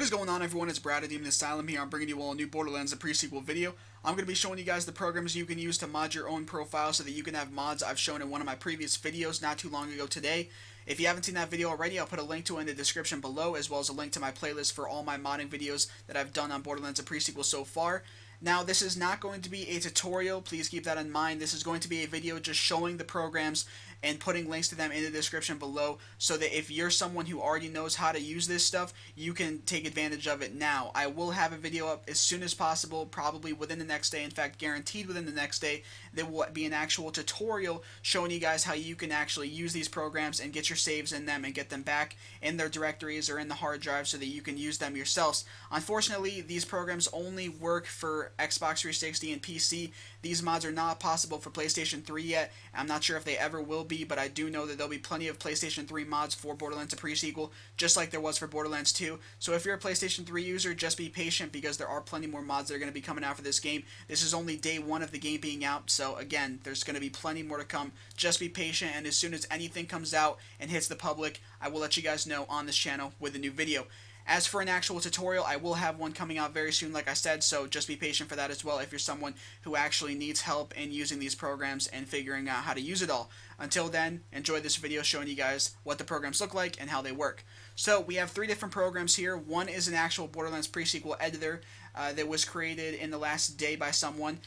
What is going on, everyone? It's Brad at DemonAsylum here. I'm bringing you all a new Borderlands The Pre Sequel video. I'm going to be showing you guys the programs you can use to mod your own profile so that you can have mods I've shown in one of my previous videos not too long ago today. If you haven't seen that video already, I'll put a link to it in the description below, as well as a link to my playlist for all my modding videos that I've done on Borderlands The Pre Sequel so far. Now, this is not going to be a tutorial. Please keep that in mind. This is going to be a video just showing the programs and putting links to them in the description below, so that if you're someone who already knows how to use this stuff, you can take advantage of it now. I will have a video up as soon as possible, probably within the next day. In fact, guaranteed within the next day, there will be an actual tutorial showing you guys how you can actually use these programs and get your saves in them and get them back in their directories or in the hard drive so that you can use them yourselves. Unfortunately, these programs only work for Xbox 360 and PC. These mods are not possible for PlayStation 3 yet. I'm not sure if they ever will be, but I do know that there'll be plenty of PlayStation 3 mods for Borderlands The Pre Sequel, just like there was for Borderlands 2. So if you're a PlayStation 3 user, just be patient, because there are plenty more mods that are going to be coming out for this game. This is only day one of the game being out, so again, there's going to be plenty more to come. Just be patient, and as soon as anything comes out and hits the public, I will let you guys know on this channel with a new video. As for an actual tutorial, I will have one coming out very soon, like I said, so just be patient for that as well if you're someone who actually needs help in using these programs and figuring out how to use it all. Until then, enjoy this video showing you guys what the programs look like and how they work. So we have three different programs here. One is an actual Borderlands Pre-Sequel editor that was created in the last day by someone,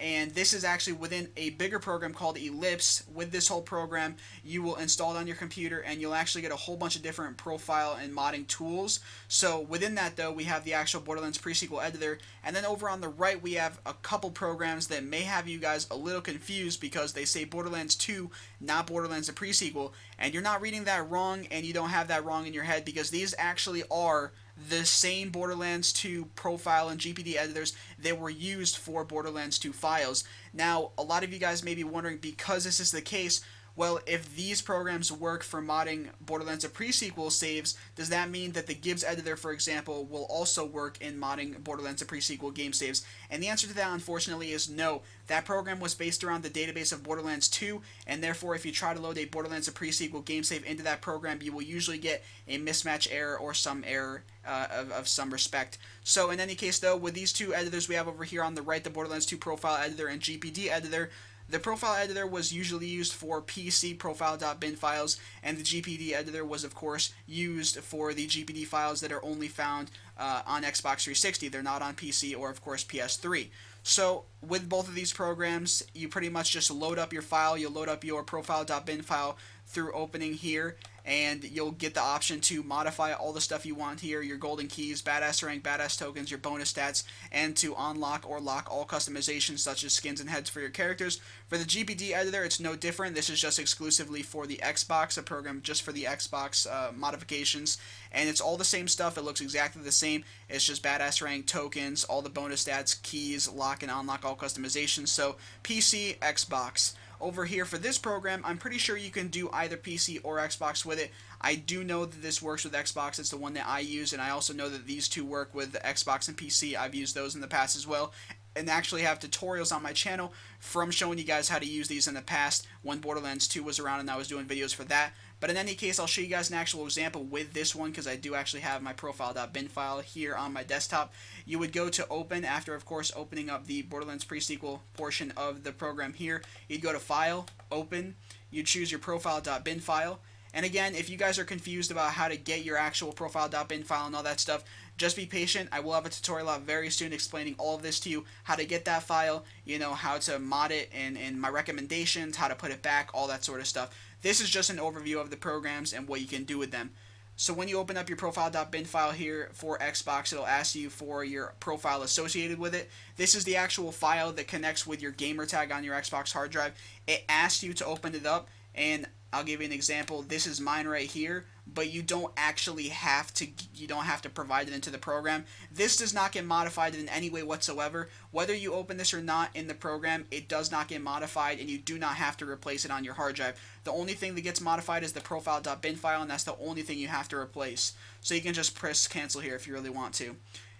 and this is actually within a bigger program called Ellipse. With this whole program, you will install it on your computer, and you'll actually get a whole bunch of different profile and modding tools. So within that, though, we have the actual Borderlands Pre-Sequel editor, and then over on the right we have a couple programs that may have you guys a little confused because they say Borderlands 2, not Borderlands The Pre Sequel, and you're not reading that wrong, and you don't have that wrong in your head, because these actually are the same Borderlands 2 profile and GPD editors that were used for Borderlands 2 files. Now, a lot of you guys may be wondering, because this is the case, well, if these programs work for modding Borderlands The Pre Sequel saves, does that mean that the Gibbs editor, for example, will also work in modding Borderlands The Pre Sequel game saves? And the answer to that, unfortunately, is no. That program was based around the database of Borderlands 2, and therefore if you try to load a Borderlands The Pre Sequel game save into that program, you will usually get a mismatch error or some error of some respect. So in any case, though, with these two editors we have over here on the right, the Borderlands 2 profile editor and GPD editor, the profile editor was usually used for PC profile.bin files, and the GPD editor was, of course, used for the GPD files that are only found on Xbox 360. They're not on PC or, of course, PS3. So with both of these programs, you pretty much just load up your file. You'll load up your profile.bin file through opening here, and you'll get the option to modify all the stuff you want here, your golden keys, badass rank, badass tokens, your bonus stats, and to unlock or lock all customizations such as skins and heads for your characters. For the GPD editor, it's no different. This is just exclusively for the Xbox, a program just for the Xbox modifications, and it's all the same stuff. It looks exactly the same. It's just badass rank, tokens, all the bonus stats, keys, lock and unlock all customizations. So PC, Xbox. Over here for this program, I'm pretty sure you can do either PC or Xbox with it. I do know that this works with Xbox. It's the one that I use, and I also know that these two work with Xbox and PC. I've used those in the past as well, and actually have tutorials on my channel from showing you guys how to use these in the past when Borderlands 2 was around and I was doing videos for that. But in any case, I'll show you guys an actual example with this one, because I do actually have my profile.bin file here on my desktop. You would go to open after, of course, opening up the Borderlands Pre-Sequel portion of the program here. You'd go to File, Open, you'd choose your profile.bin file. And again, if you guys are confused about how to get your actual profile.bin file and all that stuff, just be patient. I will have a tutorial out very soon explaining all of this to you, how to get that file, you know, how to mod it, and my recommendations, how to put it back, all that sort of stuff. This is just an overview of the programs and what you can do with them. So when you open up your profile.bin file here for Xbox, it'll ask you for your profile associated with it. This is the actual file that connects with your gamer tag on your Xbox hard drive. It asks you to open it up, and I'll give you an example. This is mine right here, but you don't actually have to provide it into the program. This does not get modified in any way whatsoever. Whether you open this or not in the program, it does not get modified, and you do not have to replace it on your hard drive. The only thing that gets modified is the profile.bin file, and that's the only thing you have to replace. So you can just press cancel here if you really want to.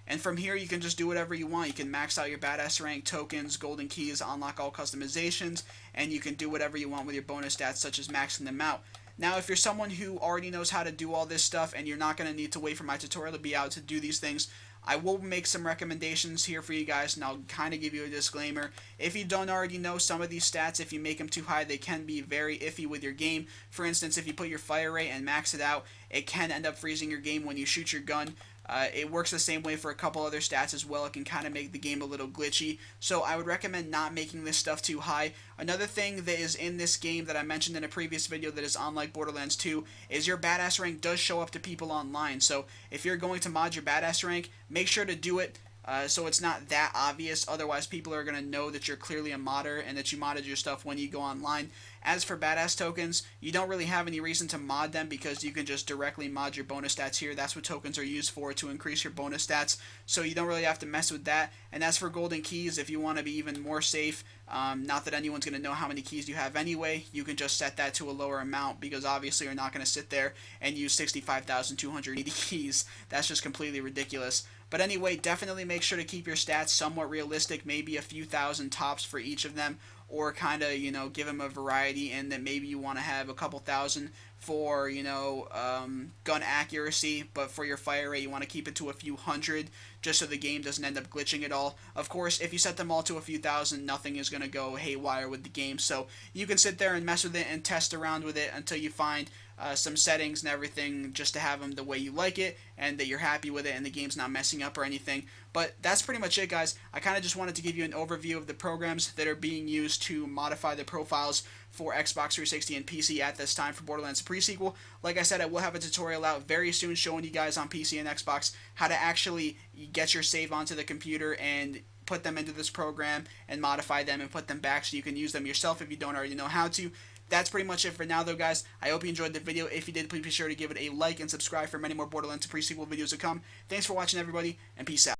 And from here, you can just do whatever you want. You can max out your badass rank, tokens, golden keys, unlock all customizations, and you can do whatever you want with your bonus stats, such as maxing them out. Now, if you're someone who already knows how to do all this stuff and you're not going to need to wait for my tutorial to be out to do these things, I will make some recommendations here for you guys, and I'll kind of give you a disclaimer. If you don't already know some of these stats, if you make them too high, they can be very iffy with your game. For instance, if you put your fire rate and max it out, it can end up freezing your game when you shoot your gun. It works the same way for a couple other stats as well. It can kind of make the game a little glitchy. So I would recommend not making this stuff too high. Another thing that is in this game that I mentioned in a previous video that is unlike Borderlands 2 is your badass rank does show up to people online. So if you're going to mod your badass rank, make sure to do it so it's not that obvious. Otherwise, people are going to know that you're clearly a modder and that you modded your stuff when you go online. As for badass tokens, you don't really have any reason to mod them because you can just directly mod your bonus stats here. That's what tokens are used for, to increase your bonus stats. So you don't really have to mess with that. And as for golden keys, if you want to be even more safe, not that anyone's going to know how many keys you have anyway, you can just set that to a lower amount because obviously you're not going to sit there and use 65,280 keys. That's just completely ridiculous. But anyway, definitely make sure to keep your stats somewhat realistic, maybe a few thousand tops for each of them, or kind of, give them a variety in that maybe you want to have a couple thousand for, gun accuracy, but for your fire rate, you want to keep it to a few hundred, just so the game doesn't end up glitching at all. Of course, if you set them all to a few thousand, nothing is going to go haywire with the game, so you can sit there and mess with it and test around with it until you find some settings and everything just to have them the way you like it and that you're happy with it and the game's not messing up or anything. But that's pretty much it, guys. I kind of just wanted to give you an overview of the programs that are being used to modify the profiles for Xbox 360 and PC at this time for Borderlands The Pre Sequel. Like I said, I will have a tutorial out very soon showing you guys on PC and Xbox how to actually get your save onto the computer and put them into this program and modify them and put them back so you can use them yourself if you don't already know how to. That's pretty much it for now, though, guys. I hope you enjoyed the video. If you did, please be sure to give it a like and subscribe for many more Borderlands Pre Sequel videos to come. Thanks for watching, everybody, and peace out.